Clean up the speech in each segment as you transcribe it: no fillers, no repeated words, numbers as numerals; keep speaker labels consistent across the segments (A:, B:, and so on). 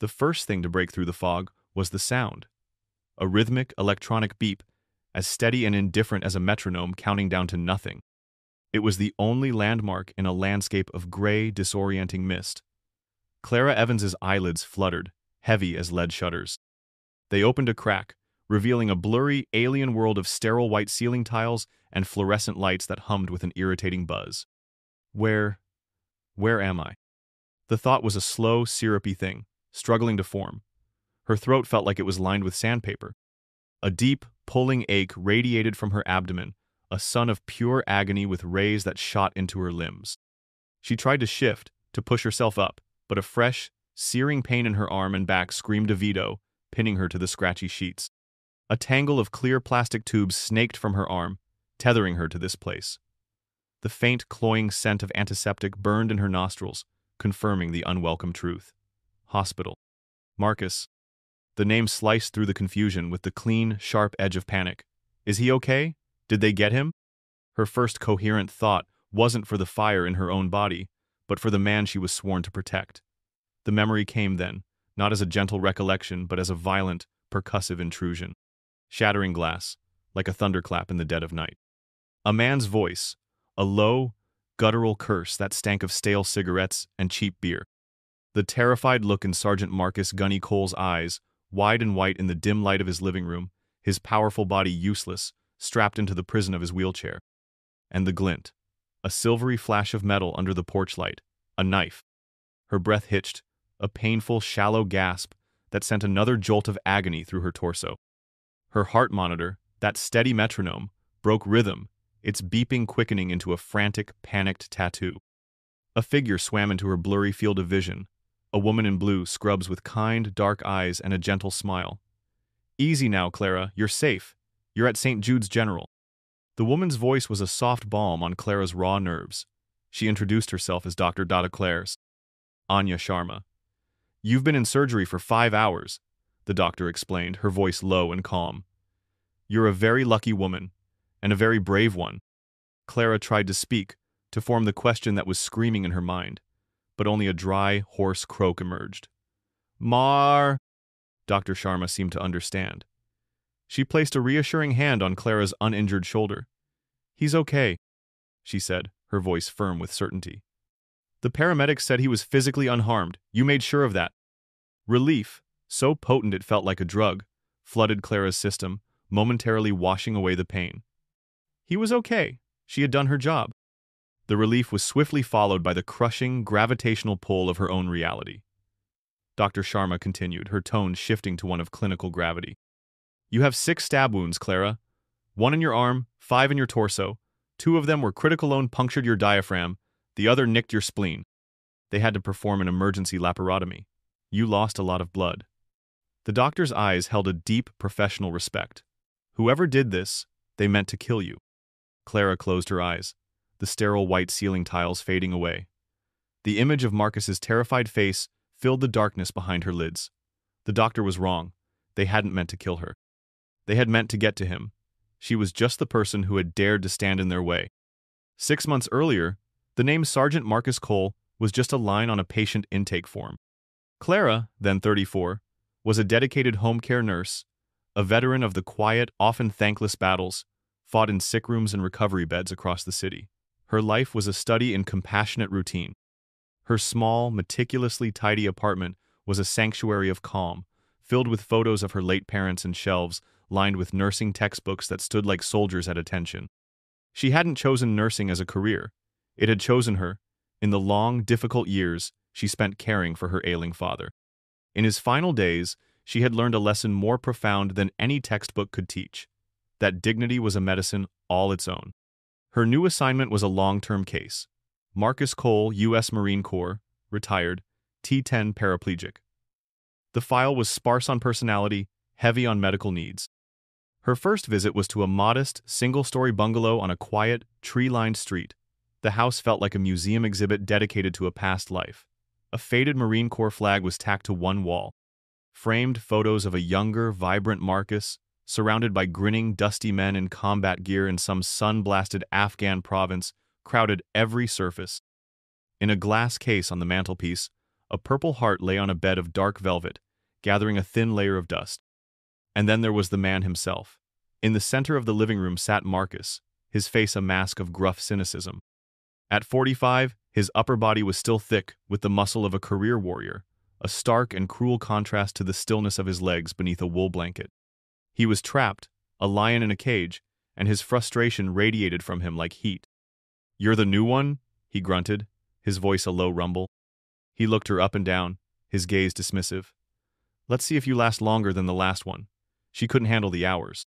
A: The first thing to break through the fog was the sound. A rhythmic, electronic beep, as steady and indifferent as a metronome counting down to nothing. It was the only landmark in a landscape of gray, disorienting mist. Clara Evans's eyelids fluttered, heavy as lead shutters. They opened a crack, revealing a blurry, alien world of sterile white ceiling tiles and fluorescent lights that hummed with an irritating buzz. Where am I? The thought was a slow, syrupy thing, struggling to form. Her throat felt like it was lined with sandpaper. A deep, pulling ache radiated from her abdomen, a sun of pure agony with rays that shot into her limbs. She tried to shift, to push herself up, but a fresh, searing pain in her arm and back screamed a veto, pinning her to the scratchy sheets. A tangle of clear plastic tubes snaked from her arm, tethering her to this place. The faint, cloying scent of antiseptic burned in her nostrils, confirming the unwelcome truth. Hospital. Marcus. The name sliced through the confusion with the clean, sharp edge of panic. Is he okay? Did they get him? Her first coherent thought wasn't for the fire in her own body, but for the man she was sworn to protect. The memory came then, not as a gentle recollection, but as a violent, percussive intrusion. Shattering glass, like a thunderclap in the dead of night. A man's voice, a low, guttural curse that stank of stale cigarettes and cheap beer. The terrified look in Sergeant Marcus Gunny Cole's eyes, wide and white in the dim light of his living room, his powerful body useless, strapped into the prison of his wheelchair. And the glint, a silvery flash of metal under the porch light, a knife. Her breath hitched, a painful, shallow gasp that sent another jolt of agony through her torso. Her heart monitor, that steady metronome, broke rhythm, its beeping quickening into a frantic, panicked tattoo. A figure swam into her blurry field of vision, a woman in blue scrubs with kind, dark eyes and a gentle smile. Easy now, Clara, you're safe. You're at St. Jude's General. The woman's voice was a soft balm on Clara's raw nerves. She introduced herself as Dr. Dada Clares. Anya Sharma. You've been in surgery for 5 hours, the doctor explained, her voice low and calm. You're a very lucky woman, and a very brave one. Clara tried to speak, to form the question that was screaming in her mind, but only a dry, hoarse croak emerged. Mar! Dr. Sharma seemed to understand. She placed a reassuring hand on Clara's uninjured shoulder. He's okay, she said, her voice firm with certainty. The paramedics said he was physically unharmed. You made sure of that. Relief, so potent it felt like a drug, flooded Clara's system, momentarily washing away the pain. He was okay. She had done her job. The relief was swiftly followed by the crushing, gravitational pull of her own reality. Dr. Sharma continued, her tone shifting to one of clinical gravity. You have 6 stab wounds, Clara. 1 in your arm, 5 in your torso. 2 of them were critical punctured your diaphragm. The other nicked your spleen. They had to perform an emergency laparotomy. You lost a lot of blood. The doctor's eyes held a deep professional respect. Whoever did this, they meant to kill you. Clara closed her eyes, the sterile white ceiling tiles fading away. The image of Marcus's terrified face filled the darkness behind her lids. The doctor was wrong. They hadn't meant to kill her. They had meant to get to him. She was just the person who had dared to stand in their way. 6 months earlier, the name Sergeant Marcus Cole was just a line on a patient intake form. Clara, then 34, was a dedicated home care nurse, a veteran of the quiet, often thankless battles fought in sick rooms and recovery beds across the city. Her life was a study in compassionate routine. Her small, meticulously tidy apartment was a sanctuary of calm, filled with photos of her late parents and shelves lined with nursing textbooks that stood like soldiers at attention. She hadn't chosen nursing as a career. It had chosen her, in the long, difficult years she spent caring for her ailing father. In his final days, she had learned a lesson more profound than any textbook could teach, that dignity was a medicine all its own. Her new assignment was a long-term case. Marcus Cole, U.S. Marine Corps, retired, T-10 paraplegic. The file was sparse on personality, heavy on medical needs. Her first visit was to a modest, single-story bungalow on a quiet, tree-lined street. The house felt like a museum exhibit dedicated to a past life. A faded Marine Corps flag was tacked to one wall. Framed photos of a younger, vibrant Marcus, surrounded by grinning, dusty men in combat gear in some sun-blasted Afghan province, crowded every surface. In a glass case on the mantelpiece, A purple heart lay on a bed of dark velvet, gathering a thin layer of dust. And then there was the man himself. In the center of the living room sat Marcus, his face a mask of gruff cynicism. At 45, his upper body was still thick with the muscle of a career warrior, a stark and cruel contrast to the stillness of his legs beneath a wool blanket. He was trapped, a lion in a cage, and his frustration radiated from him like heat. "You're the new one?" he grunted, his voice a low rumble. He looked her up and down, his gaze dismissive. "Let's see if you last longer than the last one." She couldn't handle the hours.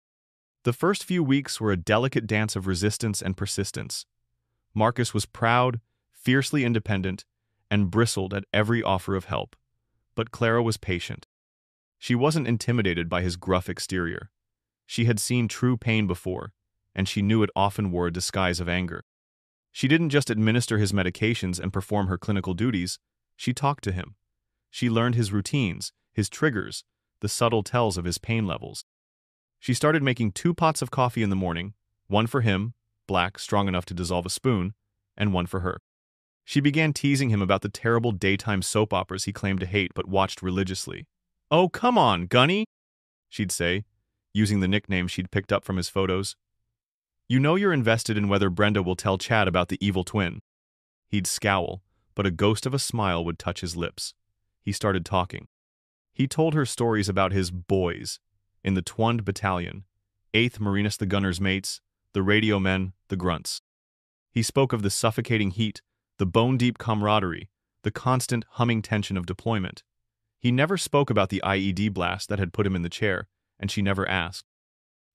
A: The first few weeks were a delicate dance of resistance and persistence. Marcus was proud, fiercely independent, and bristled at every offer of help. But Clara was patient. She wasn't intimidated by his gruff exterior. She had seen true pain before, and she knew it often wore a disguise of anger. She didn't just administer his medications and perform her clinical duties, she talked to him. She learned his routines, his triggers, the subtle tells of his pain levels. She started making 2 pots of coffee in the morning, one for him, black, strong enough to dissolve a spoon, and one for her. She began teasing him about the terrible daytime soap operas he claimed to hate but watched religiously. "Oh, come on, Gunny," she'd say, using the nickname she'd picked up from his photos. "You know you're invested in whether Brenda will tell Chad about the evil twin." He'd scowl, but a ghost of a smile would touch his lips. He started talking. He told her stories about his boys in the Twund Battalion, 8th Marinus the Gunner's mates, the radio men, the grunts. He spoke of the suffocating heat, the bone-deep camaraderie, the constant humming tension of deployment. He never spoke about the IED blast that had put him in the chair, and she never asked.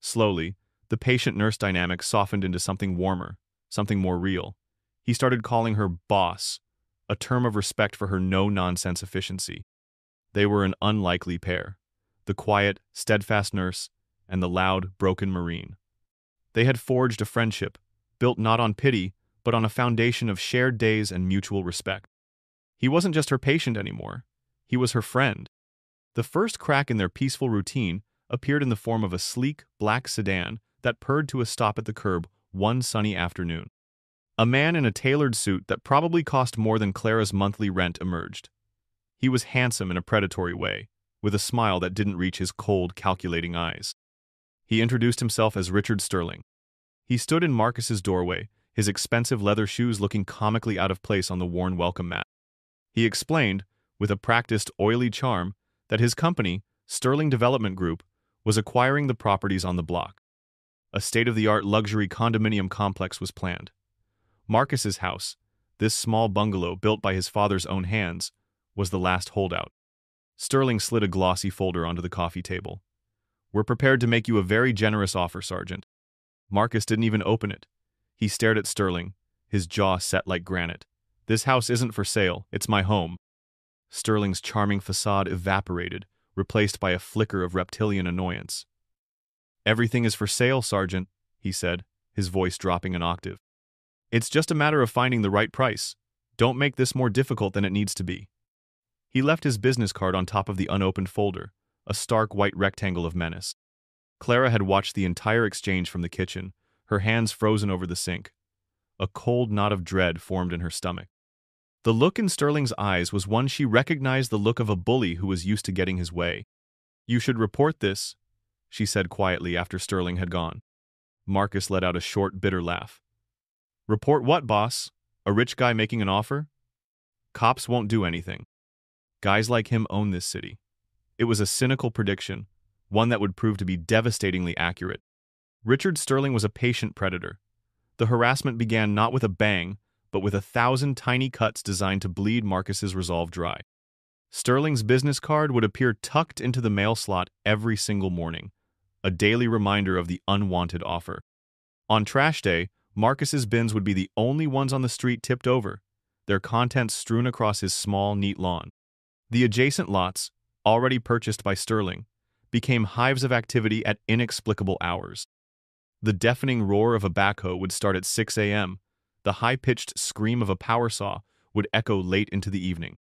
A: Slowly, the patient-nurse dynamic softened into something warmer, something more real. He started calling her boss, a term of respect for her no-nonsense efficiency. They were an unlikely pair, the quiet, steadfast nurse and the loud, broken Marine. They had forged a friendship, built not on pity, but on a foundation of shared days and mutual respect. He wasn't just her patient anymore. He was her friend. The first crack in their peaceful routine appeared in the form of a sleek, black sedan that purred to a stop at the curb one sunny afternoon. A man in a tailored suit that probably cost more than Clara's monthly rent emerged. He was handsome in a predatory way, with a smile that didn't reach his cold, calculating eyes. He introduced himself as Richard Sterling. He stood in Marcus's doorway, his expensive leather shoes looking comically out of place on the worn welcome mat. He explained, with a practiced, oily charm, that his company, Sterling Development Group, was acquiring the properties on the block. A state-of-the-art luxury condominium complex was planned. Marcus's house, this small bungalow built by his father's own hands, was the last holdout. Sterling slid a glossy folder onto the coffee table. "We're prepared to make you a very generous offer, Sergeant." Marcus didn't even open it. He stared at Sterling, his jaw set like granite. "This house isn't for sale, it's my home." Sterling's charming facade evaporated, replaced by a flicker of reptilian annoyance. "Everything is for sale, Sergeant," he said, his voice dropping an octave. "It's just a matter of finding the right price. Don't make this more difficult than it needs to be." He left his business card on top of the unopened folder, a stark white rectangle of menace. Clara had watched the entire exchange from the kitchen, her hands frozen over the sink. A cold knot of dread formed in her stomach. The look in Sterling's eyes was one she recognized, the look of a bully who was used to getting his way. "You should report this," she said quietly after Sterling had gone. Marcus let out a short, bitter laugh. "Report what, boss? A rich guy making an offer? Cops won't do anything. Guys like him own this city." It was a cynical prediction, one that would prove to be devastatingly accurate. Richard Sterling was a patient predator. The harassment began not with a bang, but with 1,000 tiny cuts designed to bleed Marcus's resolve dry. Sterling's business card would appear tucked into the mail slot every single morning, a daily reminder of the unwanted offer. On trash day, Marcus's bins would be the only ones on the street tipped over, their contents strewn across his small, neat lawn. The adjacent lots, already purchased by Sterling, became hives of activity at inexplicable hours. The deafening roar of a backhoe would start at 6 a.m., the high-pitched scream of a power saw would echo late into the evening.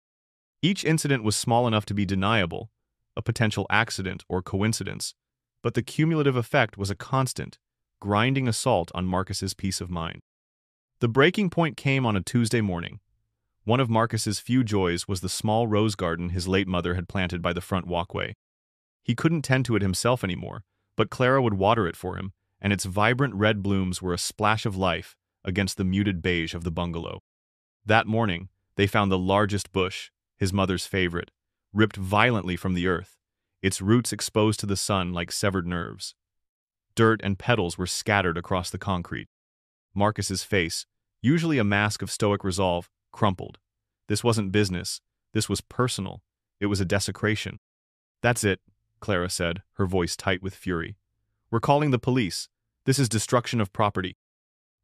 A: Each incident was small enough to be deniable, a potential accident or coincidence, but the cumulative effect was a constant, grinding assault on Marcus's peace of mind. The breaking point came on a Tuesday morning. One of Marcus's few joys was the small rose garden his late mother had planted by the front walkway. He couldn't tend to it himself anymore, but Clara would water it for him, and its vibrant red blooms were a splash of life against the muted beige of the bungalow. That morning, they found the largest bush, his mother's favorite, ripped violently from the earth, its roots exposed to the sun like severed nerves. Dirt and petals were scattered across the concrete. Marcus's face, usually a mask of stoic resolve, crumpled. This wasn't business. This was personal. It was a desecration. "That's it," Clara said, her voice tight with fury. "We're calling the police. This is destruction of property."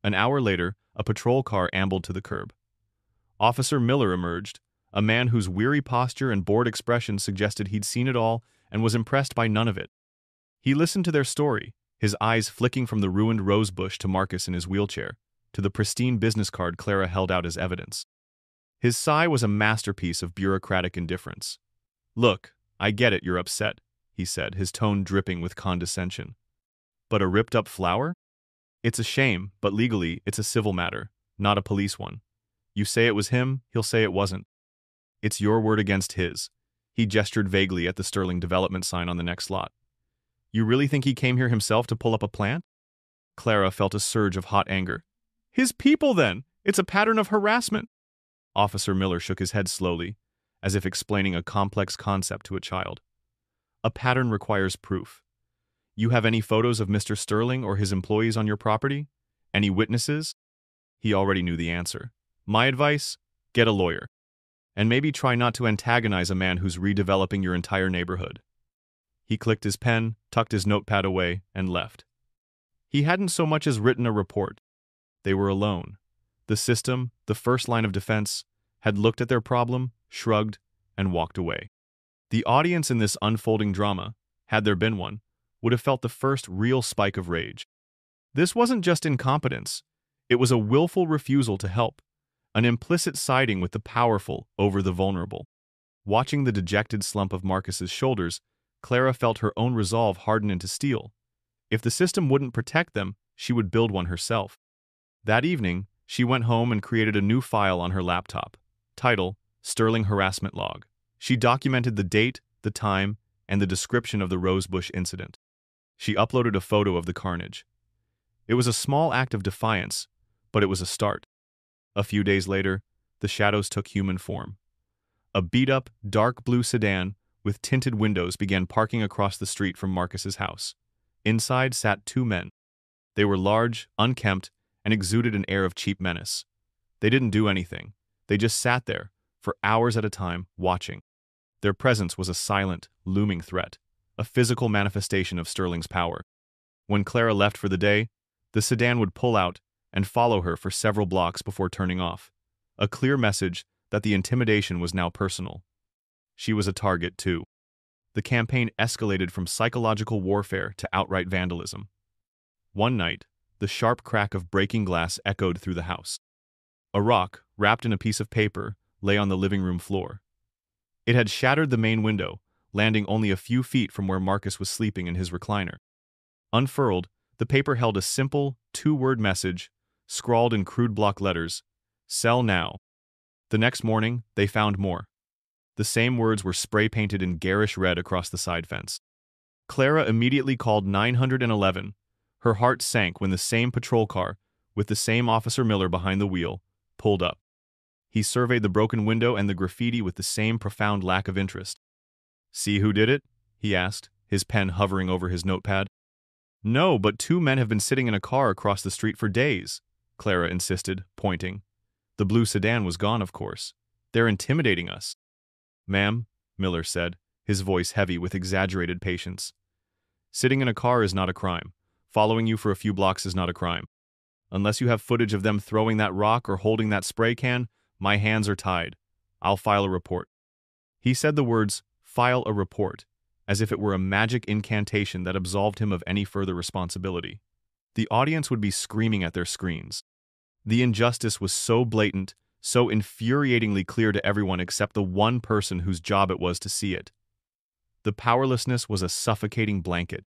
A: An hour later, a patrol car ambled to the curb. Officer Miller emerged, a man whose weary posture and bored expression suggested he'd seen it all and was impressed by none of it. He listened to their story, his eyes flicking from the ruined rose bush to Marcus in his wheelchair, to the pristine business card Clara held out as evidence. His sigh was a masterpiece of bureaucratic indifference. "Look, I get it, you're upset," he said, his tone dripping with condescension. "But a ripped-up flower? It's a shame, but legally it's a civil matter, not a police one. You say it was him, he'll say it wasn't. It's your word against his." He gestured vaguely at the Sterling Development sign on the next lot. "You really think he came here himself to pull up a plant?" Clara felt a surge of hot anger. "His people, then! It's a pattern of harassment!" Officer Miller shook his head slowly, as if explaining a complex concept to a child. "A pattern requires proof. You have any photos of Mr. Sterling or his employees on your property? Any witnesses?" He already knew the answer. "My advice? Get a lawyer. And maybe try not to antagonize a man who's redeveloping your entire neighborhood." He clicked his pen, tucked his notepad away, and left. He hadn't so much as written a report. They were alone. The system, the first line of defense, had looked at their problem, shrugged, and walked away. The audience in this unfolding drama, had there been one, would have felt the first real spike of rage. This wasn't just incompetence. It was a willful refusal to help, an implicit siding with the powerful over the vulnerable. Watching the dejected slump of Marcus's shoulders, Clara felt her own resolve harden into steel. If the system wouldn't protect them, she would build one herself. That evening, she went home and created a new file on her laptop. Title: Sterling Harassment Log. She documented the date, the time, and the description of the rosebush incident. She uploaded a photo of the carnage. It was a small act of defiance, but it was a start. A few days later, the shadows took human form. A beat-up, dark blue sedan with tinted windows began parking across the street from Marcus's house. Inside sat two men. They were large, unkempt, and exuded an air of cheap menace. They didn't do anything. They just sat there, for hours at a time, watching. Their presence was a silent, looming threat, a physical manifestation of Sterling's power. When Clara left for the day, the sedan would pull out and follow her for several blocks before turning off, a clear message that the intimidation was now personal. She was a target, too. The campaign escalated from psychological warfare to outright vandalism. One night, the sharp crack of breaking glass echoed through the house. A rock, wrapped in a piece of paper, lay on the living room floor. It had shattered the main window, landing only a few feet from where Marcus was sleeping in his recliner. Unfurled, the paper held a simple, two-word message, scrawled in crude block letters: "Sell now." The next morning, they found more. The same words were spray-painted in garish red across the side fence. Clara immediately called 911. Her heart sank when the same patrol car, with the same Officer Miller behind the wheel, pulled up. He surveyed the broken window and the graffiti with the same profound lack of interest. "See who did it?" he asked, his pen hovering over his notepad. "No, but two men have been sitting in a car across the street for days," Clara insisted, pointing. The blue sedan was gone, of course. "They're intimidating us." "Ma'am," Miller said, his voice heavy with exaggerated patience. "Sitting in a car is not a crime. Following you for a few blocks is not a crime. Unless you have footage of them throwing that rock or holding that spray can, my hands are tied. I'll file a report." He said the words, "file a report," as if it were a magic incantation that absolved him of any further responsibility. The audience would be screaming at their screens. The injustice was so blatant, so infuriatingly clear to everyone except the one person whose job it was to see it. The powerlessness was a suffocating blanket.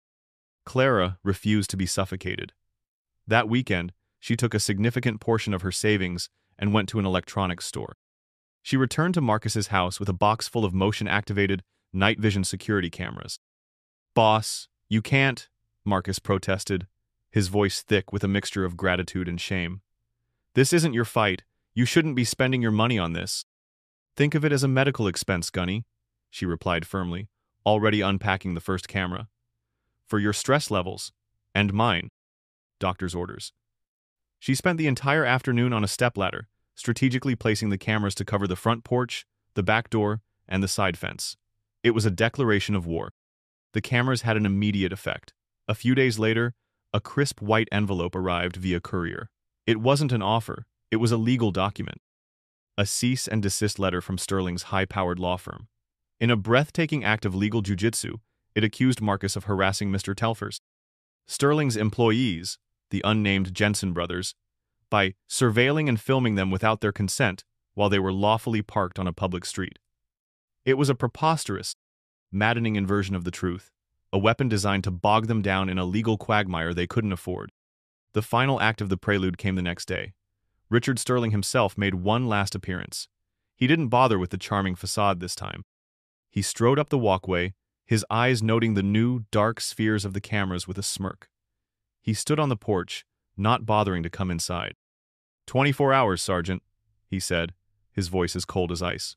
A: Clara refused to be suffocated. That weekend, she took a significant portion of her savings and went to an electronics store. She returned to Marcus's house with a box full of motion-activated, night vision security cameras. "Boss, you can't," Marcus protested, his voice thick with a mixture of gratitude and shame. "This isn't your fight. You shouldn't be spending your money on this." "Think of it as a medical expense, Gunny," she replied firmly, already unpacking the first camera. "For your stress levels. And mine. Doctor's orders." She spent the entire afternoon on a stepladder, strategically placing the cameras to cover the front porch, the back door, and the side fence. It was a declaration of war. The cameras had an immediate effect. A few days later, a crisp white envelope arrived via courier. It wasn't an offer, it was a legal document. A cease and desist letter from Sterling's high-powered law firm. In a breathtaking act of legal jujitsu, it accused Marcus of harassing Mr. Telfers, Sterling's employees, the unnamed Jensen brothers, by surveilling and filming them without their consent while they were lawfully parked on a public street. It was a preposterous, maddening inversion of the truth, a weapon designed to bog them down in a legal quagmire they couldn't afford. The final act of the prelude came the next day. Richard Sterling himself made one last appearance. He didn't bother with the charming facade this time. He strode up the walkway, his eyes noting the new, dark spheres of the cameras with a smirk. He stood on the porch, not bothering to come inside. 24 hours, Sergeant," he said, his voice as cold as ice.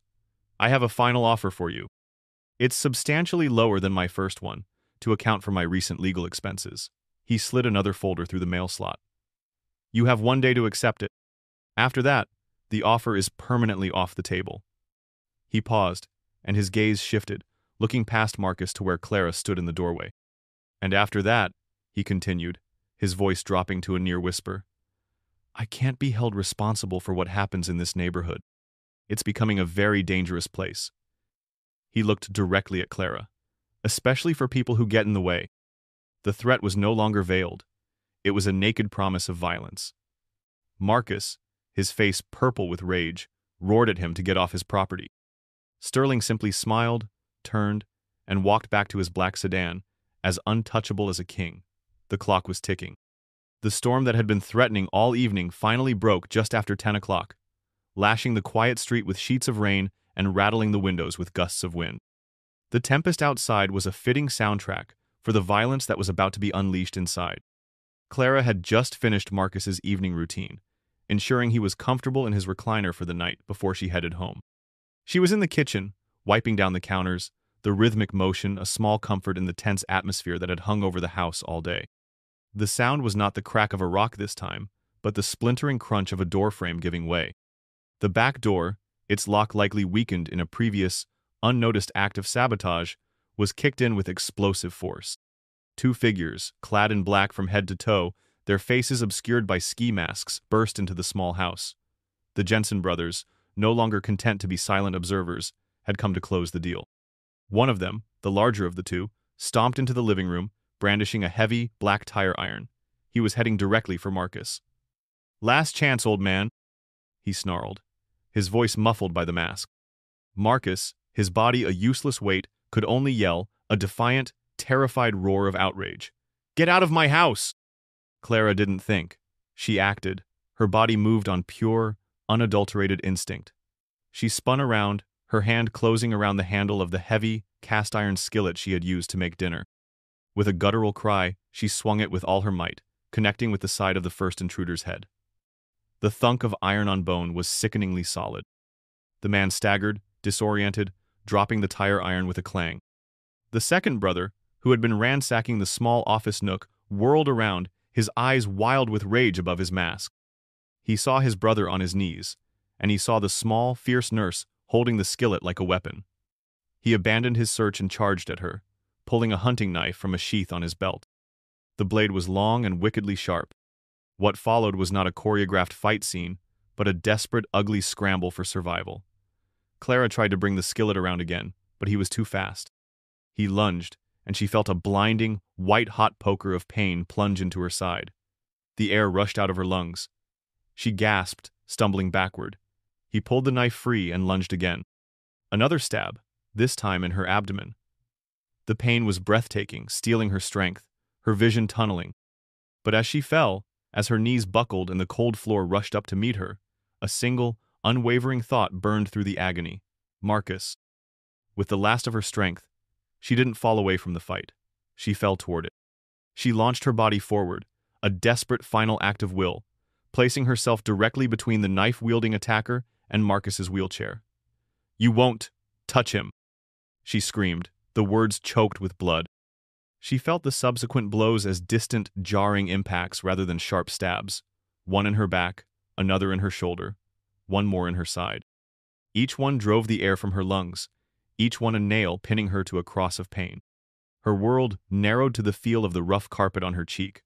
A: "I have a final offer for you. It's substantially lower than my first one, to account for my recent legal expenses." He slid another folder through the mail slot. "You have 1 day to accept it. After that, the offer is permanently off the table." He paused, and his gaze shifted, looking past Marcus to where Clara stood in the doorway. "And after that," he continued, his voice dropping to a near whisper, "I can't be held responsible for what happens in this neighborhood. It's becoming a very dangerous place." He looked directly at Clara. "Especially for people who get in the way." The threat was no longer veiled. It was a naked promise of violence. Marcus, his face purple with rage, roared at him to get off his property. Sterling simply smiled, turned, and walked back to his black sedan, as untouchable as a king. The clock was ticking. The storm that had been threatening all evening finally broke just after 10 o'clock, lashing the quiet street with sheets of rain and rattling the windows with gusts of wind. The tempest outside was a fitting soundtrack for the violence that was about to be unleashed inside. Clara had just finished Marcus's evening routine, ensuring he was comfortable in his recliner for the night before she headed home. She was in the kitchen, wiping down the counters, the rhythmic motion a small comfort in the tense atmosphere that had hung over the house all day. The sound was not the crack of a rock this time, but the splintering crunch of a door frame giving way. The back door, its lock likely weakened in a previous, unnoticed act of sabotage, was kicked in with explosive force. 2 figures, clad in black from head to toe, their faces obscured by ski masks, burst into the small house. The Jensen brothers, no longer content to be silent observers, had come to close the deal. One of them, the larger of the two, stomped into the living room, brandishing a heavy, black tire iron. He was heading directly for Marcus. "Last chance, old man," he snarled, his voice muffled by the mask. Marcus, his body a useless weight, could only yell, a defiant, terrified roar of outrage. "Get out of my house!" Clara didn't think. She acted. Her body moved on pure, unadulterated instinct. She spun around, her hand closing around the handle of the heavy, cast-iron skillet she had used to make dinner. With a guttural cry, she swung it with all her might, connecting with the side of the first intruder's head. The thunk of iron on bone was sickeningly solid. The man staggered, disoriented, dropping the tire iron with a clang. The second brother, who had been ransacking the small office nook, whirled around, his eyes wild with rage above his mask. He saw his brother on his knees, and he saw the small, fierce nurse holding the skillet like a weapon. He abandoned his search and charged at her, pulling a hunting knife from a sheath on his belt. The blade was long and wickedly sharp. What followed was not a choreographed fight scene, but a desperate, ugly scramble for survival. Clara tried to bring the skillet around again, but he was too fast. He lunged, and she felt a blinding, white-hot poker of pain plunge into her side. The air rushed out of her lungs. She gasped, stumbling backward. He pulled the knife free and lunged again. Another stab, this time in her abdomen. The pain was breathtaking, stealing her strength, her vision tunneling. But as she fell, as her knees buckled and the cold floor rushed up to meet her, a single, unwavering thought burned through the agony. Marcus. With the last of her strength, she didn't fall away from the fight. She fell toward it. She launched her body forward, a desperate final act of will, placing herself directly between the knife-wielding attacker and Marcus's wheelchair. "You won't touch him," she screamed, the words choked with blood. She felt the subsequent blows as distant, jarring impacts rather than sharp stabs. One in her back, another in her shoulder, one more in her side. Each one drove the air from her lungs, each one a nail pinning her to a cross of pain. Her world narrowed to the feel of the rough carpet on her cheek,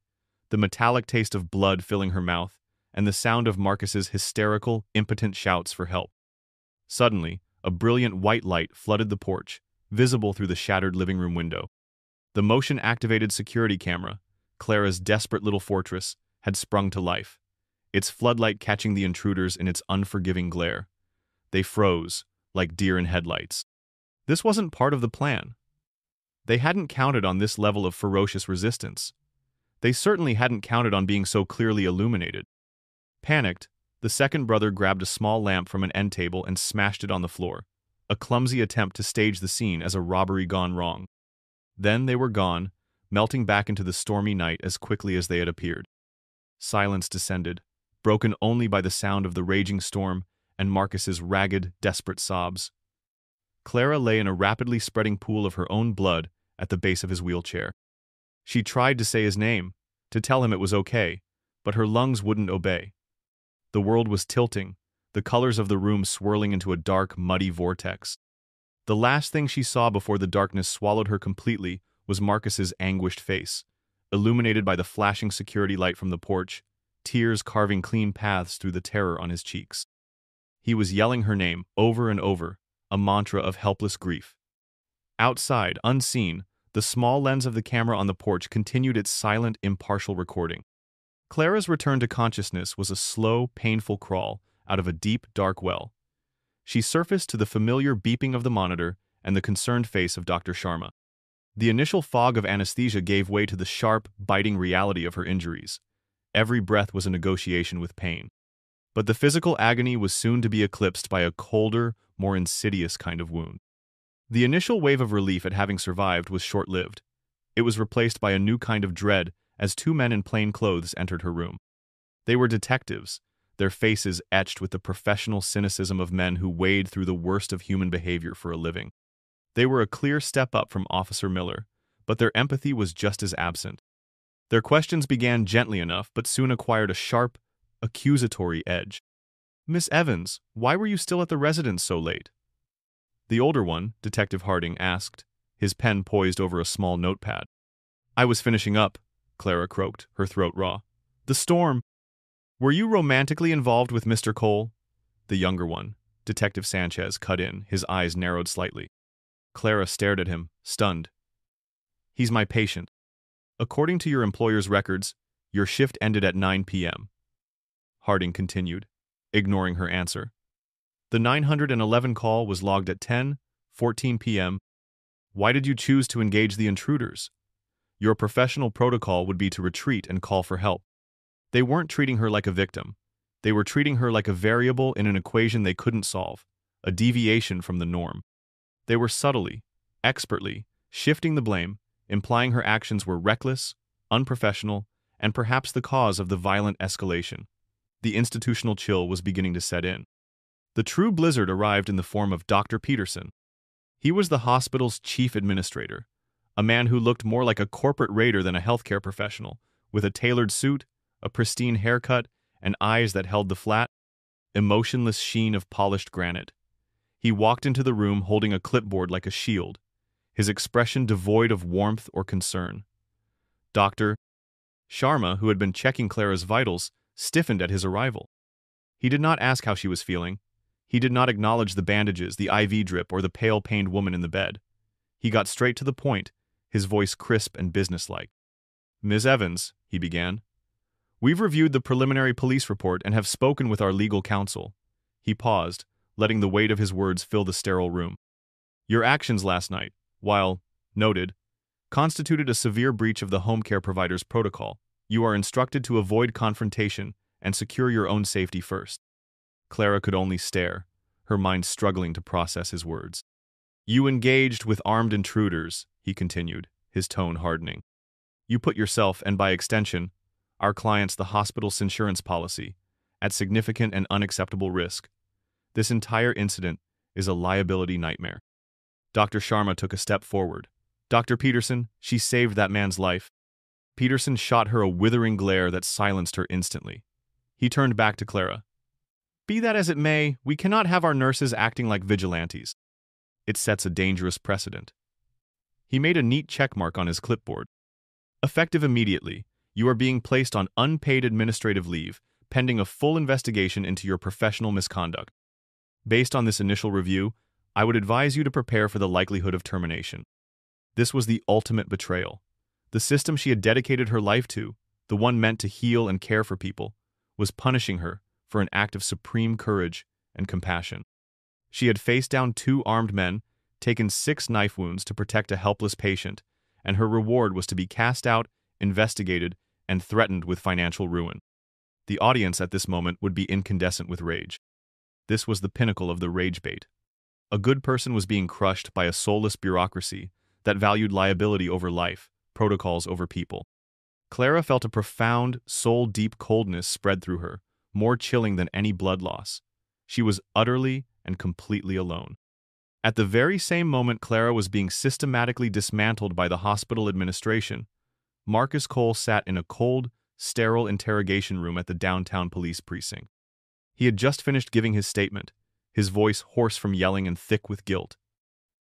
A: the metallic taste of blood filling her mouth, and the sound of Marcus's hysterical, impotent shouts for help. Suddenly, a brilliant white light flooded the porch, visible through the shattered living room window. The motion-activated security camera, Clara's desperate little fortress, had sprung to life, its floodlight catching the intruders in its unforgiving glare. They froze, like deer in headlights. This wasn't part of the plan. They hadn't counted on this level of ferocious resistance. They certainly hadn't counted on being so clearly illuminated. Panicked, the second brother grabbed a small lamp from an end table and smashed it on the floor, a clumsy attempt to stage the scene as a robbery gone wrong. Then they were gone, melting back into the stormy night as quickly as they had appeared. Silence descended, broken only by the sound of the raging storm and Marcus's ragged, desperate sobs. Clara lay in a rapidly spreading pool of her own blood at the base of his wheelchair. She tried to say his name, to tell him it was okay, but her lungs wouldn't obey. The world was tilting, the colors of the room swirling into a dark, muddy vortex. The last thing she saw before the darkness swallowed her completely was Marcus's anguished face, illuminated by the flashing security light from the porch, tears carving clean paths through the terror on his cheeks. He was yelling her name over and over, a mantra of helpless grief. Outside, unseen, the small lens of the camera on the porch continued its silent, impartial recording. Clara's return to consciousness was a slow, painful crawl out of a deep, dark well. She surfaced to the familiar beeping of the monitor and the concerned face of Dr. Sharma. The initial fog of anesthesia gave way to the sharp, biting reality of her injuries. Every breath was a negotiation with pain. But the physical agony was soon to be eclipsed by a colder, more insidious kind of wound. The initial wave of relief at having survived was short-lived. It was replaced by a new kind of dread as two men in plain clothes entered her room. They were detectives, their faces etched with the professional cynicism of men who wade through the worst of human behavior for a living. They were a clear step up from Officer Miller, but their empathy was just as absent. Their questions began gently enough, but soon acquired a sharp, accusatory edge. "Miss Evans, why were you still at the residence so late?" The older one, Detective Harding, asked, his pen poised over a small notepad. "I was finishing up," Clara croaked, her throat raw. "The storm." "Were you romantically involved with Mr. Cole?" The younger one, Detective Sanchez, cut in, his eyes narrowed slightly. Clara stared at him, stunned. "He's my patient. According to your employer's records, your shift ended at 9 p.m. Harding continued, ignoring her answer. "The 911 call was logged at 10:14 p.m. Why did you choose to engage the intruders? Your professional protocol would be to retreat and call for help. They weren't treating her like a victim. They were treating her like a variable in an equation they couldn't solve, a deviation from the norm. They were subtly, expertly, shifting the blame, implying her actions were reckless, unprofessional, and perhaps the cause of the violent escalation. The institutional chill was beginning to set in. The true blizzard arrived in the form of Dr. Peterson. He was the hospital's chief administrator, a man who looked more like a corporate raider than a healthcare professional, with a tailored suit, a pristine haircut, and eyes that held the flat, emotionless sheen of polished granite. He walked into the room holding a clipboard like a shield, his expression devoid of warmth or concern. Dr. Sharma, who had been checking Clara's vitals, stiffened at his arrival. He did not ask how she was feeling. He did not acknowledge the bandages, the IV drip, or the pale, pained woman in the bed. He got straight to the point, his voice crisp and businesslike. "Ms. Evans," he began, "we've reviewed the preliminary police report and have spoken with our legal counsel." He paused, letting the weight of his words fill the sterile room. "Your actions last night, while noted, constituted a severe breach of the home care provider's protocol. You are instructed to avoid confrontation and secure your own safety first." Clara could only stare, her mind struggling to process his words. You engaged with armed intruders, he continued, his tone hardening. You put yourself, and by extension, our clients, the hospital's insurance policy, at significant and unacceptable risk. This entire incident is a liability nightmare. Dr. Sharma took a step forward. Dr. Peterson, she saved that man's life. Peterson shot her a withering glare that silenced her instantly. He turned back to Clara. Be that as it may, we cannot have our nurses acting like vigilantes. It sets a dangerous precedent. He made a neat checkmark on his clipboard. Effective immediately, you are being placed on unpaid administrative leave, pending a full investigation into your professional misconduct. Based on this initial review, I would advise you to prepare for the likelihood of termination. This was the ultimate betrayal. The system she had dedicated her life to, the one meant to heal and care for people, was punishing her for an act of supreme courage and compassion. She had faced down 2 armed men, taken 6 knife wounds to protect a helpless patient, and her reward was to be cast out, investigated, and threatened with financial ruin. The audience at this moment would be incandescent with rage. This was the pinnacle of the rage bait. A good person was being crushed by a soulless bureaucracy that valued liability over life, protocols over people. Clara felt a profound, soul-deep coldness spread through her, more chilling than any blood loss. She was utterly and completely alone. At the very same moment Clara was being systematically dismantled by the hospital administration, Marcus Cole sat in a cold, sterile interrogation room at the downtown police precinct. He had just finished giving his statement, his voice hoarse from yelling and thick with guilt.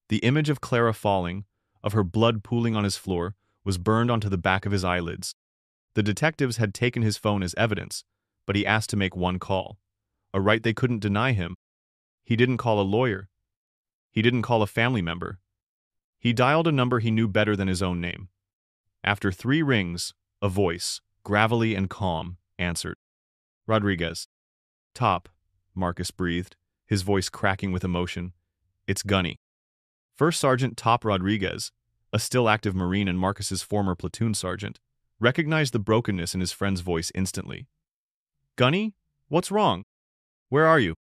A: The image of Clara falling, of her blood pooling on his floor, was burned onto the back of his eyelids. The detectives had taken his phone as evidence, but he asked to make one call, a right they couldn't deny him. He didn't call a lawyer. He didn't call a family member. He dialed a number he knew better than his own name. After 3 rings, a voice, gravelly and calm, answered. Rodriguez. Top, Marcus breathed, his voice cracking with emotion. It's Gunny. First Sergeant Top Rodriguez, a still active Marine and Marcus's former platoon sergeant, recognized the brokenness in his friend's voice instantly. Gunny? What's wrong? Where are you?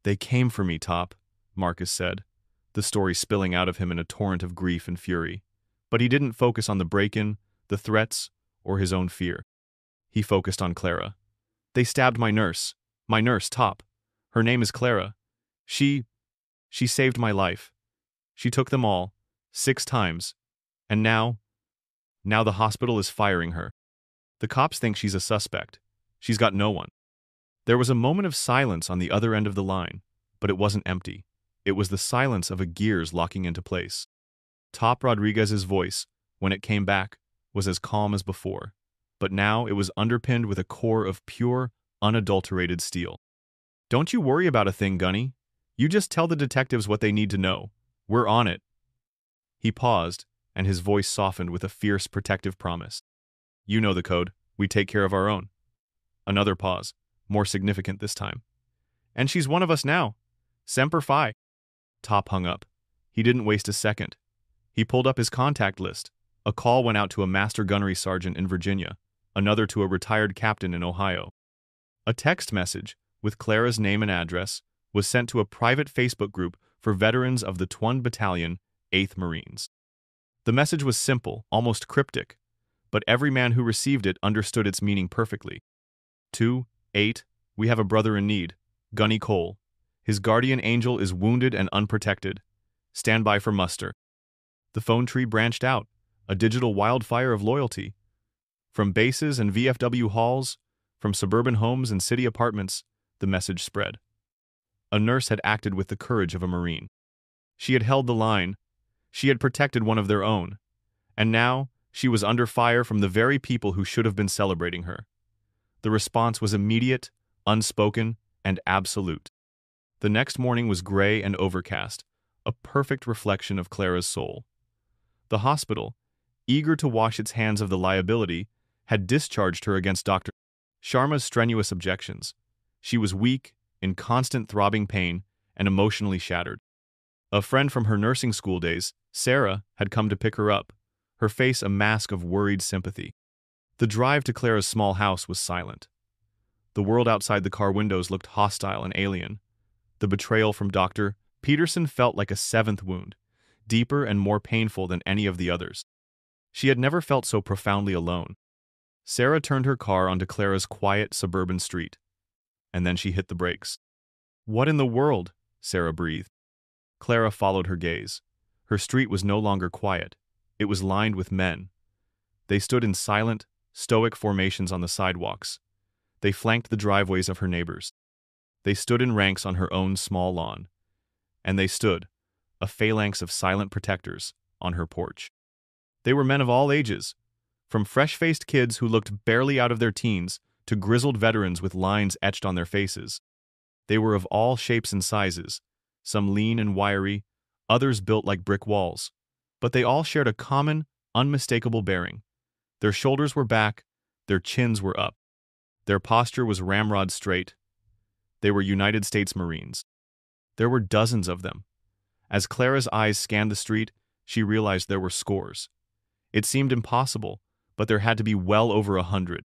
A: They came for me, Top, Marcus said, the story spilling out of him in a torrent of grief and fury. But he didn't focus on the break-in, the threats, or his own fear. He focused on Clara. They stabbed my nurse, Top. Her name is Clara. She saved my life. She took them all, 6 times. And now the hospital is firing her. The cops think she's a suspect. She's got no one. There was a moment of silence on the other end of the line, but it wasn't empty. It was the silence of a gears locking into place. Top Rodriguez's voice, when it came back, was as calm as before, but now it was underpinned with a core of pure, unadulterated steel. Don't you worry about a thing, Gunny. You just tell the detectives what they need to know. We're on it. He paused, and his voice softened with a fierce, protective promise. You know the code. We take care of our own. Another pause, more significant this time. And she's one of us now. Semper Fi. Top hung up. He didn't waste a second. He pulled up his contact list. A call went out to a master gunnery sergeant in Virginia, another to a retired captain in Ohio. A text message, with Clara's name and address, was sent to a private Facebook group for veterans of the 21 Battalion, 8th Marines. The message was simple, almost cryptic, but every man who received it understood its meaning perfectly. 2-8, we have a brother in need, Gunny Cole. His guardian angel is wounded and unprotected. Stand by for muster. The phone tree branched out, a digital wildfire of loyalty. From bases and VFW halls, from suburban homes and city apartments, the message spread. A nurse had acted with the courage of a Marine. She had held the line. She had protected one of their own. And now, she was under fire from the very people who should have been celebrating her. The response was immediate, unspoken, and absolute. The next morning was gray and overcast, a perfect reflection of Clara's soul. The hospital, eager to wash its hands of the liability, had discharged her against Dr. Sharma's strenuous objections. She was weak, in constant throbbing pain, and emotionally shattered. A friend from her nursing school days, Sarah, had come to pick her up, her face a mask of worried sympathy. The drive to Clara's small house was silent. The world outside the car windows looked hostile and alien. The betrayal from Dr. Peterson felt like a seventh wound, deeper and more painful than any of the others. She had never felt so profoundly alone. Sarah turned her car onto Clara's quiet suburban street, and then she hit the brakes. "What in the world?" Sarah breathed. Clara followed her gaze. Her street was no longer quiet. It was lined with men. They stood in silent, stoic formations on the sidewalks. They flanked the driveways of her neighbors. They stood in ranks on her own small lawn. And they stood, a phalanx of silent protectors, on her porch. They were men of all ages, from fresh-faced kids who looked barely out of their teens to grizzled veterans with lines etched on their faces. They were of all shapes and sizes, some lean and wiry, others built like brick walls. But they all shared a common, unmistakable bearing. Their shoulders were back, their chins were up. Their posture was ramrod straight. They were United States Marines. There were dozens of them. As Clara's eyes scanned the street, she realized there were scores. It seemed impossible, but there had to be well over 100.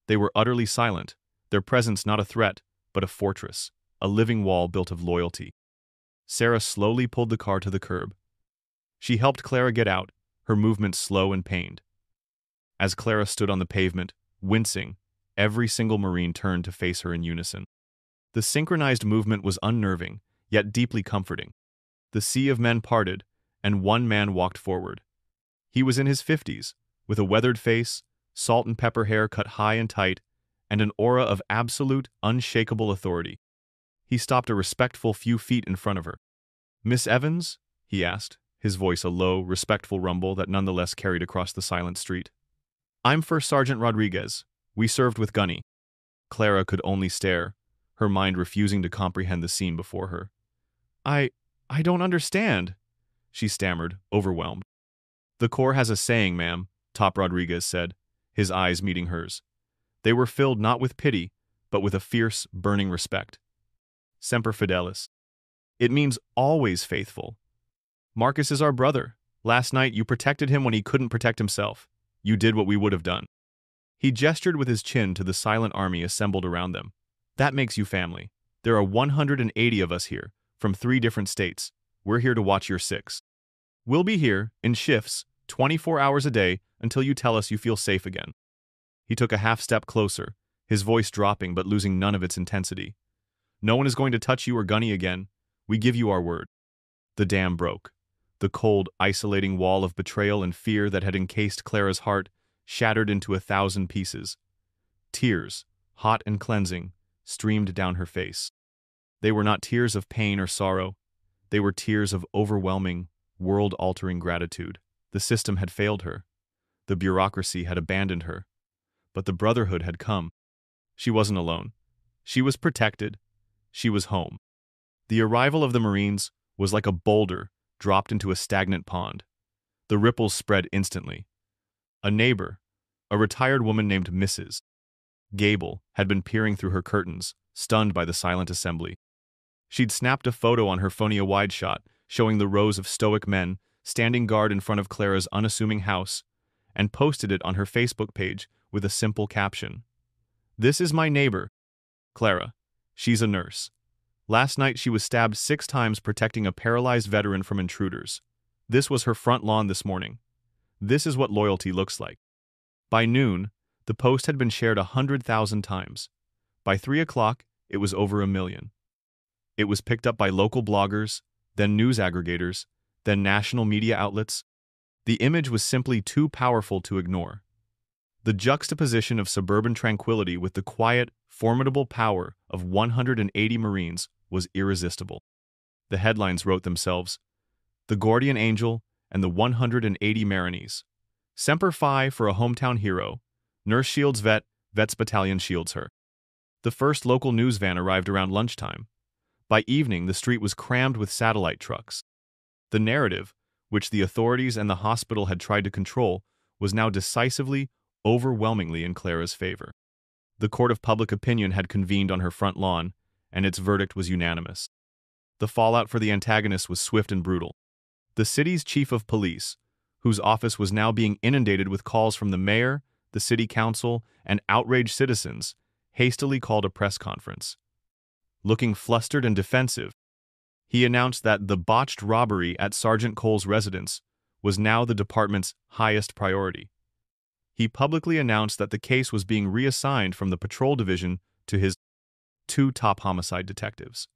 A: They were utterly silent, their presence not a threat, but a fortress, a living wall built of loyalty. Sarah slowly pulled the car to the curb. She helped Clara get out, her movements slow and pained. As Clara stood on the pavement, wincing, every single Marine turned to face her in unison. The synchronized movement was unnerving, yet deeply comforting. The sea of men parted, and one man walked forward. He was in his 50s, with a weathered face, salt and pepper hair cut high and tight, and an aura of absolute, unshakable authority. He stopped a respectful few feet in front of her. "Miss Evans?" he asked, his voice a low, respectful rumble that nonetheless carried across the silent street. "I'm First Sergeant Rodriguez. We served with Gunny." Clara could only stare, her mind refusing to comprehend the scene before her. I don't understand," she stammered, overwhelmed. "The Corps has a saying, ma'am," Top Rodriguez said, his eyes meeting hers. They were filled not with pity, but with a fierce, burning respect. "Semper Fidelis." It means always faithful. Marcus is our brother. Last night you protected him when he couldn't protect himself. You did what we would have done. He gestured with his chin to the silent army assembled around them. "That makes you family. There are 180 of us here, from 3 different states. We're here to watch your 6. We'll be here, in shifts, 24 hours a day, until you tell us you feel safe again." He took a half step closer, his voice dropping but losing none of its intensity. "No one is going to touch you or Gunny again. We give you our word." The dam broke. The cold, isolating wall of betrayal and fear that had encased Clara's heart shattered into 1,000 pieces. Tears, hot and cleansing, streamed down her face. They were not tears of pain or sorrow. They were tears of overwhelming, world-altering gratitude. The system had failed her. The bureaucracy had abandoned her. But the Brotherhood had come. She wasn't alone. She was protected. She was home. The arrival of the Marines was like a boulder dropped into a stagnant pond. The ripples spread instantly. A neighbor, a retired woman named Mrs. Gable, had been peering through her curtains, stunned by the silent assembly. She'd snapped a photo on her phone, a wide shot, showing the rows of stoic men standing guard in front of Clara's unassuming house, and posted it on her Facebook page with a simple caption. "This is my neighbor, Clara. She's a nurse. Last night she was stabbed 6 times protecting a paralyzed veteran from intruders. This was her front lawn this morning. This is what loyalty looks like." By noon, the post had been shared 100,000 times. By 3 o'clock, it was over 1 million. It was picked up by local bloggers, then news aggregators, then national media outlets. The image was simply too powerful to ignore. The juxtaposition of suburban tranquility with the quiet, formidable power of 180 Marines was irresistible. The headlines wrote themselves: "The Guardian Angel and the 180 Marinese. Semper Fi for a hometown hero. Nurse shields vet, vet's battalion shields her." The first local news van arrived around lunchtime. By evening, the street was crammed with satellite trucks. The narrative, which the authorities and the hospital had tried to control, was now decisively, overwhelmingly in Clara's favor. The court of public opinion had convened on her front lawn, and its verdict was unanimous. The fallout for the antagonists was swift and brutal. The city's chief of police, whose office was now being inundated with calls from the mayor, the city council, and outraged citizens, hastily called a press conference. Looking flustered and defensive, he announced that the botched robbery at Sergeant Cole's residence was now the department's highest priority. He publicly announced that the case was being reassigned from the patrol division to his two top homicide detectives.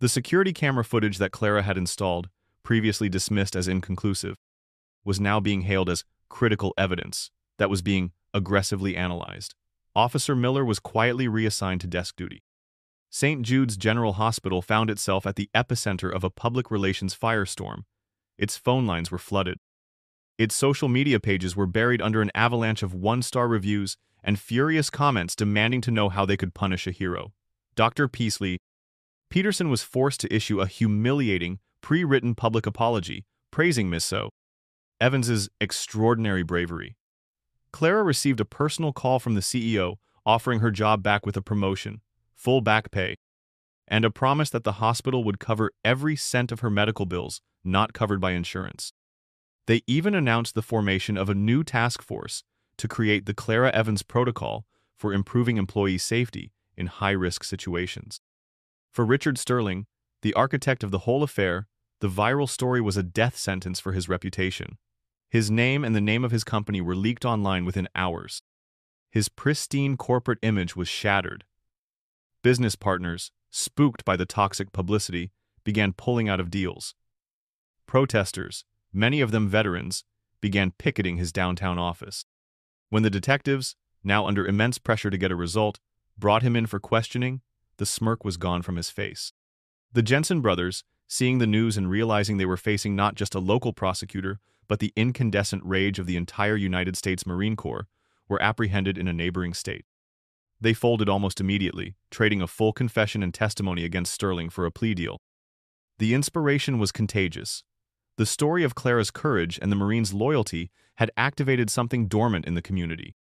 A: The security camera footage that Clara had installed, previously dismissed as inconclusive, was now being hailed as critical evidence that was being aggressively analyzed. Officer Miller was quietly reassigned to desk duty. St. Jude's General Hospital found itself at the epicenter of a public relations firestorm. Its phone lines were flooded. Its social media pages were buried under an avalanche of one-star reviews and furious comments demanding to know how they could punish a hero. Dr. Peterson was forced to issue a humiliating, pre-written public apology, praising Miss Evans's extraordinary bravery. Clara received a personal call from the CEO offering her job back with a promotion, full back pay, and a promise that the hospital would cover every cent of her medical bills not covered by insurance. They even announced the formation of a new task force to create the Clara Evans Protocol for improving employee safety in high-risk situations. For Richard Sterling, the architect of the whole affair, the viral story was a death sentence for his reputation. His name and the name of his company were leaked online within hours. His pristine corporate image was shattered. Business partners, spooked by the toxic publicity, began pulling out of deals. Protesters, many of them veterans, began picketing his downtown office. When the detectives, now under immense pressure to get a result, brought him in for questioning, the smirk was gone from his face. The Jensen brothers, seeing the news and realizing they were facing not just a local prosecutor, but the incandescent rage of the entire United States Marine Corps, were apprehended in a neighboring state. They folded almost immediately, trading a full confession and testimony against Sterling for a plea deal. The inspiration was contagious. The story of Clara's courage and the Marines' loyalty had activated something dormant in the community.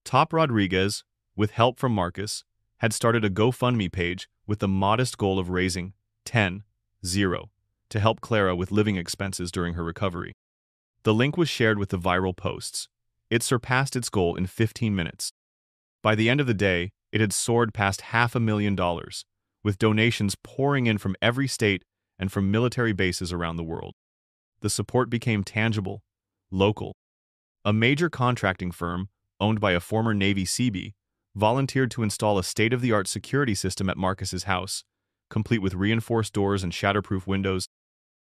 A: Top Rodriguez, with help from Marcus, had started a GoFundMe page with the modest goal of raising $10,000 to help Clara with living expenses during her recovery. The link was shared with the viral posts. It surpassed its goal in 15 minutes. By the end of the day, it had soared past $500,000, with donations pouring in from every state and from military bases around the world. The support became tangible, local. A major contracting firm, owned by a former Navy Seabee, volunteered to install a state-of-the-art security system at Marcus's house, complete with reinforced doors and shatterproof windows,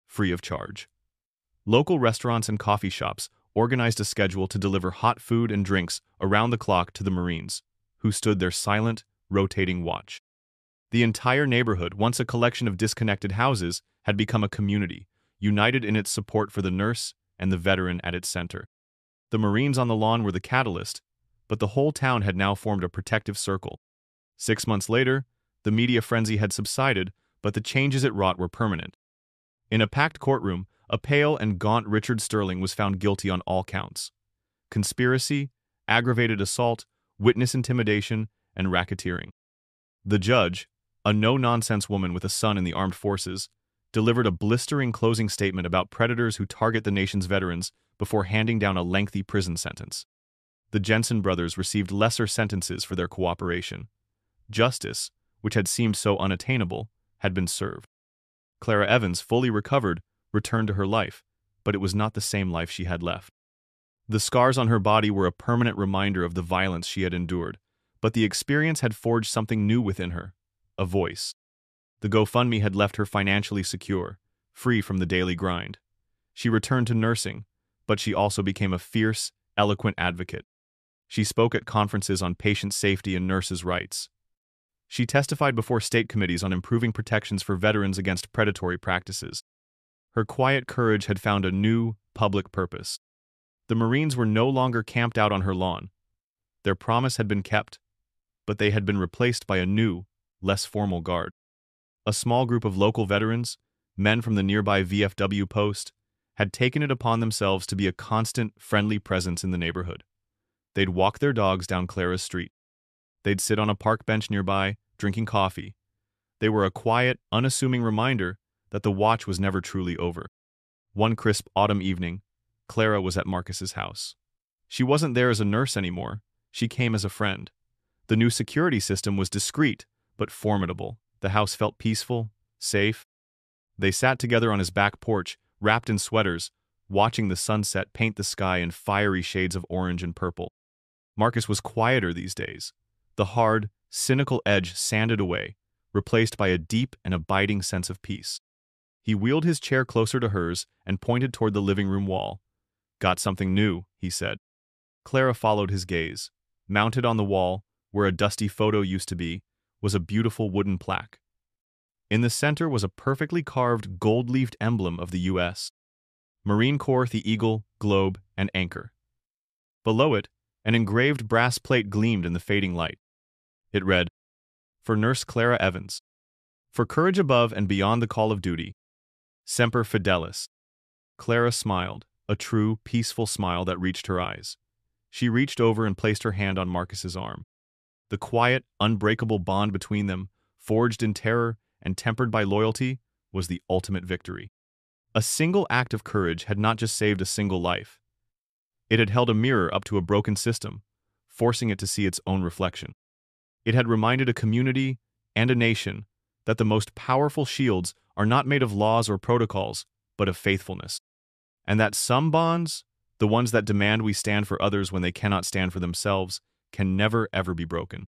A: free of charge. Local restaurants and coffee shops organized a schedule to deliver hot food and drinks around the clock to the Marines, who stood their silent, rotating watch. The entire neighborhood, once a collection of disconnected houses, had become a community, united in its support for the nurse and the veteran at its center. The Marines on the lawn were the catalyst, but the whole town had now formed a protective circle. 6 months later, the media frenzy had subsided, but the changes it wrought were permanent. In a packed courtroom, a pale and gaunt Richard Sterling was found guilty on all counts: conspiracy, aggravated assault, witness intimidation, and racketeering. The judge, a no-nonsense woman with a son in the armed forces, delivered a blistering closing statement about predators who target the nation's veterans before handing down a lengthy prison sentence. The Jensen brothers received lesser sentences for their cooperation. Justice, which had seemed so unattainable, had been served. Clara Evans, fully recovered, returned to her life, but it was not the same life she had left. The scars on her body were a permanent reminder of the violence she had endured, but the experience had forged something new within her: a voice. The GoFundMe had left her financially secure, free from the daily grind. She returned to nursing, but she also became a fierce, eloquent advocate. She spoke at conferences on patient safety and nurses' rights. She testified before state committees on improving protections for veterans against predatory practices. Her quiet courage had found a new, public purpose. The Marines were no longer camped out on her lawn. Their promise had been kept, but they had been replaced by a new, less formal guard. A small group of local veterans, men from the nearby VFW post, had taken it upon themselves to be a constant, friendly presence in the neighborhood. They'd walk their dogs down Clara's street. They'd sit on a park bench nearby, drinking coffee. They were a quiet, unassuming reminder that the watch was never truly over. One crisp autumn evening, Clara was at Marcus's house. She wasn't there as a nurse anymore. She came as a friend. The new security system was discreet, but formidable. The house felt peaceful, safe. They sat together on his back porch, wrapped in sweaters, watching the sunset paint the sky in fiery shades of orange and purple. Marcus was quieter these days. The hard, cynical edge sanded away, replaced by a deep and abiding sense of peace. He wheeled his chair closer to hers and pointed toward the living room wall. "Got something new," he said. Clara followed his gaze. Mounted on the wall, where a dusty photo used to be, was a beautiful wooden plaque. In the center was a perfectly carved gold-leafed emblem of the U.S. Marine Corps, the eagle, globe, and anchor. Below it, an engraved brass plate gleamed in the fading light. It read, "For Nurse Clara Evans. For courage above and beyond the call of duty. Semper Fidelis." Clara smiled, a true, peaceful smile that reached her eyes. She reached over and placed her hand on Marcus's arm. The quiet, unbreakable bond between them, forged in terror and tempered by loyalty, was the ultimate victory. A single act of courage had not just saved a single life. It had held a mirror up to a broken system, forcing it to see its own reflection. It had reminded a community and a nation that the most powerful shields are not made of laws or protocols, but of faithfulness. And that some bonds, the ones that demand we stand for others when they cannot stand for themselves, can never ever be broken.